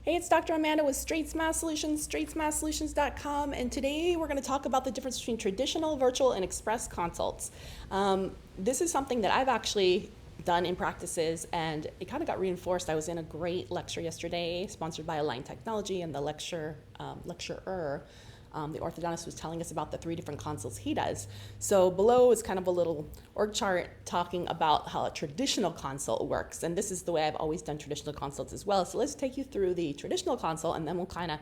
Hey, it's Dr. Amanda with Straightsmile Solutions, straightsmilesolutions.com, and today we're going to talk about the difference between traditional, virtual, and express consults. This is something that I've actually done in practices, and it kind of got reinforced. I was in a great lecture yesterday, sponsored by Align Technology, and the lecturer, the orthodontist, was telling us about the 3 different consults he does. So below is kind of a little org chart talking about how a traditional consult works. And this is the way I've always done traditional consults as well. So let's take you through the traditional consult, and then we'll kind of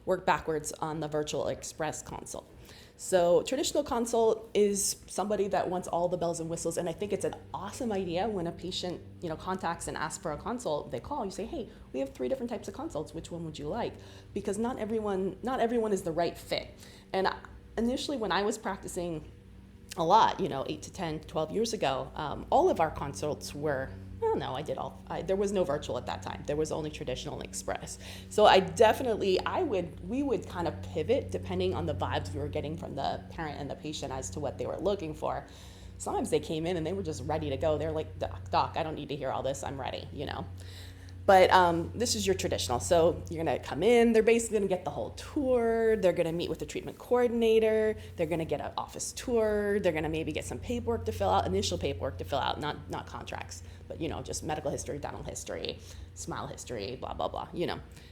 work backwards on the virtual express consult. So traditional consult is somebody that wants all the bells and whistles, and I think it's an awesome idea when a patient, contacts and asks for a consult. They call, you say, hey, we have 3 different types of consults. Which one would you like? Because not everyone is the right fit. And initially, when I was practicing a lot, 8 to 10, 12 years ago, all of our consults were, there was no virtual at that time. There was only traditional and express. So we would kind of pivot depending on the vibes we were getting from the parent and the patient as to what they were looking for. Sometimes they came in and they were just ready to go. They're like, doc, I don't need to hear all this. I'm ready, But this is your traditional. So you're going to come in. They're basically going to get the whole tour. They're going to meet with the treatment coordinator. They're going to get an office tour. They're going to maybe get some paperwork to fill out, initial paperwork to fill out, not contracts, but, just medical history, dental history, smile history, blah, blah, blah.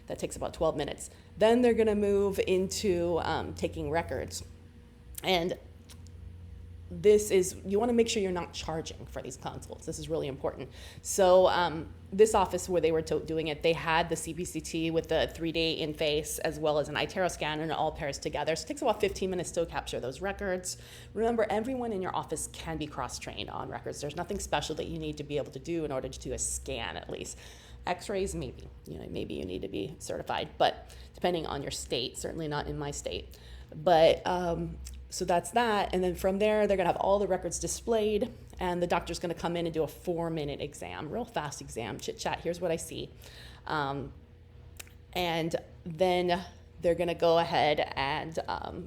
That takes about 12 minutes. Then they're going to move into taking records. And you want to make sure you're not charging for these consults. This is really important. So this office where they were doing it, they had the CPCT with the 3-day in-face as well as an iTero scan, and it all pairs together. So it takes about 15 minutes to capture those records. Remember, everyone in your office can be cross-trained on records. There's nothing special that you need to be able to do in order to do a scan, at least. X-rays, maybe. Maybe you need to be certified, but depending on your state, certainly not in my state. But so that's that. And then from there, they're going to have all the records displayed, and the doctor's going to come in and do a 4-minute exam, real fast exam, chit chat. Here's what I see. And then they're going to go ahead and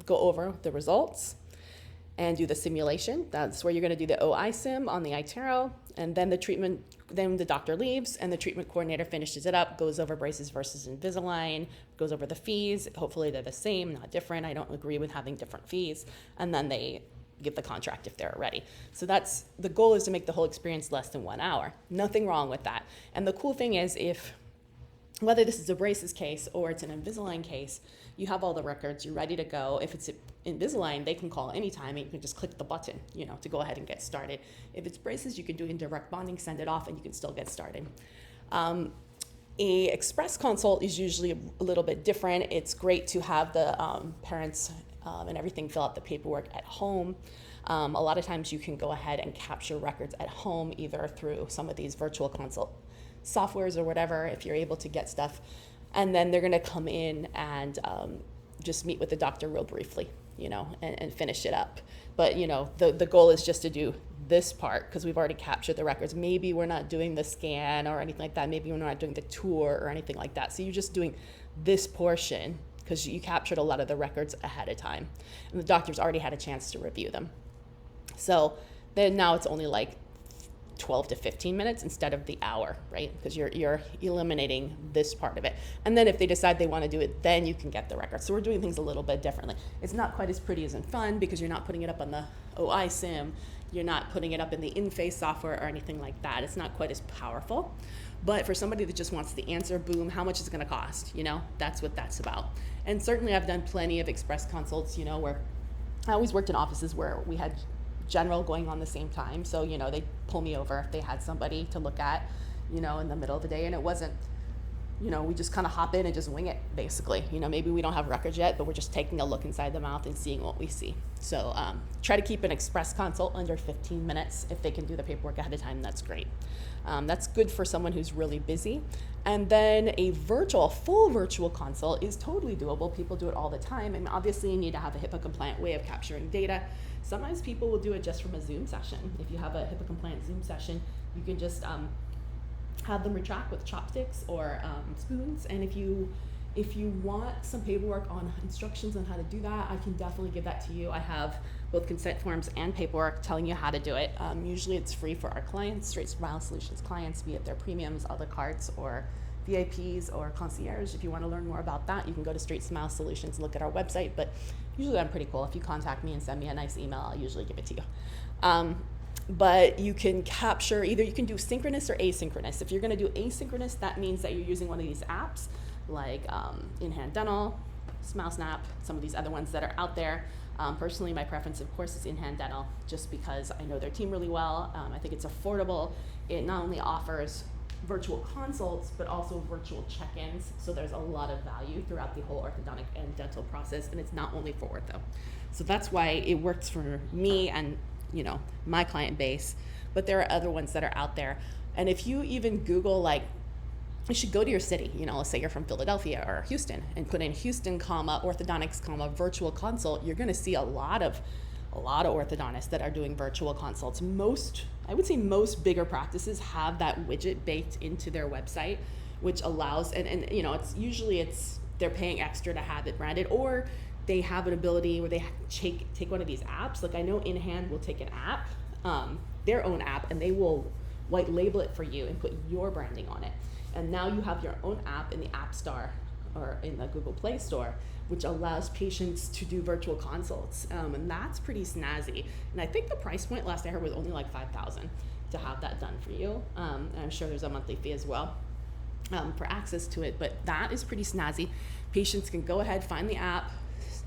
go over the results and do the simulation. That's where you're going to do the OI sim on the iTero, and then the doctor leaves, and the treatment coordinator finishes it up, goes over braces versus Invisalign, goes over the fees. Hopefully they're the same, not different. I don't agree with having different fees. And then they give the contract if they're ready. So the goal is to make the whole experience less than 1 hour. Nothing wrong with that. And the cool thing is, whether this is a braces case or it's an Invisalign case, you have all the records, you're ready to go. If it's Invisalign, they can call anytime, and you can just click the button, to go ahead and get started. If it's braces, you can do it in direct bonding, send it off, and you can still get started. A express consult is usually a little bit different. It's great to have the parents and everything fill out the paperwork at home. A lot of times you can go ahead and capture records at home, either through some of these virtual consult softwares or whatever, if you're able to get stuff. And then they're going to come in and just meet with the doctor real briefly, and finish it up. But, the goal is just to do this part because we've already captured the records. Maybe we're not doing the scan or anything like that. Maybe we're not doing the tour or anything like that. So you're just doing this portion because you captured a lot of the records ahead of time. And the doctor's already had a chance to review them. So then now it's only like 12 to 15 minutes instead of the hour, right? Because you're eliminating this part of it. And then if they decide they want to do it, then you can get the records. So we're doing things a little bit differently. It's not quite as pretty as in fun because you're not putting it up on the OI sim. You're not putting it up in the in-face software or anything like that. It's not quite as powerful. But for somebody that just wants the answer, boom, how much is it going to cost? That's what that's about. And certainly I've done plenty of express consults, where I always worked in offices where we had general going on the same time. So, they'd pull me over if they had somebody to look at, in the middle of the day. And it wasn't, we just kind of hop in and just wing it, basically. Maybe we don't have records yet, but we're just taking a look inside the mouth and seeing what we see. So try to keep an express consult under 15 minutes. If they can do the paperwork ahead of time, that's great. That's good for someone who's really busy. And then a full virtual consult is totally doable. People do it all the time. And obviously you need to have a HIPAA compliant way of capturing data. Sometimes people will do it just from a Zoom session. If you have a HIPAA compliant Zoom session, you can just have them retract with chopsticks or spoons. And if you want some paperwork on instructions on how to do that, I can definitely give that to you. I have both consent forms and paperwork telling you how to do it. Usually it's free for our clients, Straightsmile Solutions clients, be it their premiums, other cards, or VIPs or concierge. If you want to learn more about that, you can go to Straightsmile Solutions and look at our website. But usually I'm pretty cool. If you contact me and send me a nice email, I'll usually give it to you. But you can capture, either you can do synchronous or asynchronous. If you're going to do asynchronous, that means that you're using one of these apps like In-Hand Dental, Smile Snap, some of these other ones that are out there. Personally, my preference, of course, is In-Hand Dental, just because I know their team really well. I think it's affordable. It not only offers virtual consults, but also virtual check-ins. So there's a lot of value throughout the whole orthodontic and dental process, and it's not only for ortho. So that's why it works for me and my client base. But there are other ones that are out there. And if you even Google, like, you should go to your city, let's say you're from Philadelphia or Houston, and put in Houston, orthodontics, virtual consult, you're gonna see a lot of orthodontists that are doing virtual consults. I would say most bigger practices have that widget baked into their website, which allows, and it's they're paying extra to have it branded, or they have an ability where they take one of these apps. Like I know In-Hand will take an app, their own app, and they will white label it for you and put your branding on it. And now you have your own app in the App Store or in the Google Play Store, which allows patients to do virtual consults. And that's pretty snazzy. And I think the price point last I heard was only like $5,000 to have that done for you. And I'm sure there's a monthly fee as well for access to it, but that is pretty snazzy. Patients can go ahead, find the app,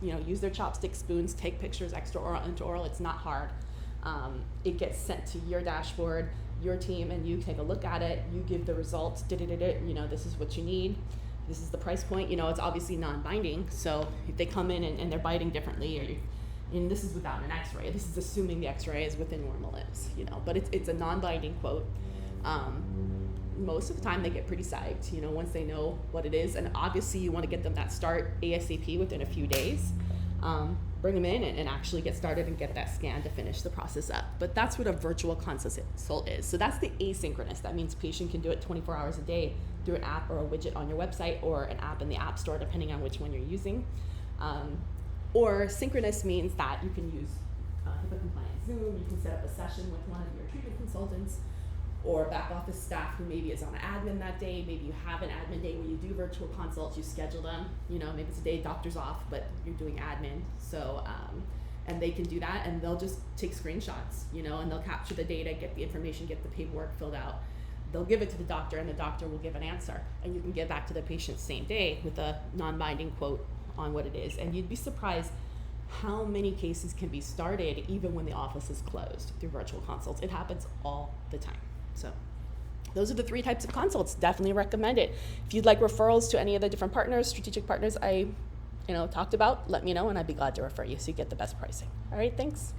use their chopstick spoons, take pictures, extra oral, intraoral. It's not hard. It gets sent to your dashboard, your team, and you take a look at it. You give the results. This is what you need. This is the price point. It's obviously non-binding. So if they come in and they're biting differently, and this is without an X-ray. This is assuming the X-ray is within normal limits. But it's a non-binding quote. Most of the time they get pretty psyched. Once they know what it is, and obviously you want to get them that start ASAP within a few days. Bring them in and actually get started and get that scan to finish the process up. But that's what a virtual consult is. So that's the asynchronous. That means patient can do it 24 hours a day through an app or a widget on your website or an app in the App Store, depending on which one you're using. Or synchronous means that you can use HIPAA compliant Zoom. You can set up a session with one of your treatment consultants or back office staff who maybe is on admin that day. Maybe you have an admin day where you do virtual consults, you schedule them, maybe it's a day doctor's off, but you're doing admin. So, and they can do that, and they'll just take screenshots, and they'll capture the data, get the information, get the paperwork filled out. They'll give it to the doctor, and the doctor will give an answer, and you can get back to the patient same day with a non-binding quote on what it is. And you'd be surprised how many cases can be started even when the office is closed through virtual consults. It happens all the time. So those are the 3 types of consults. Definitely recommend it. If you'd like referrals to any of the different partners, strategic partners I talked about, let me know, and I'd be glad to refer you so you get the best pricing. All right, thanks.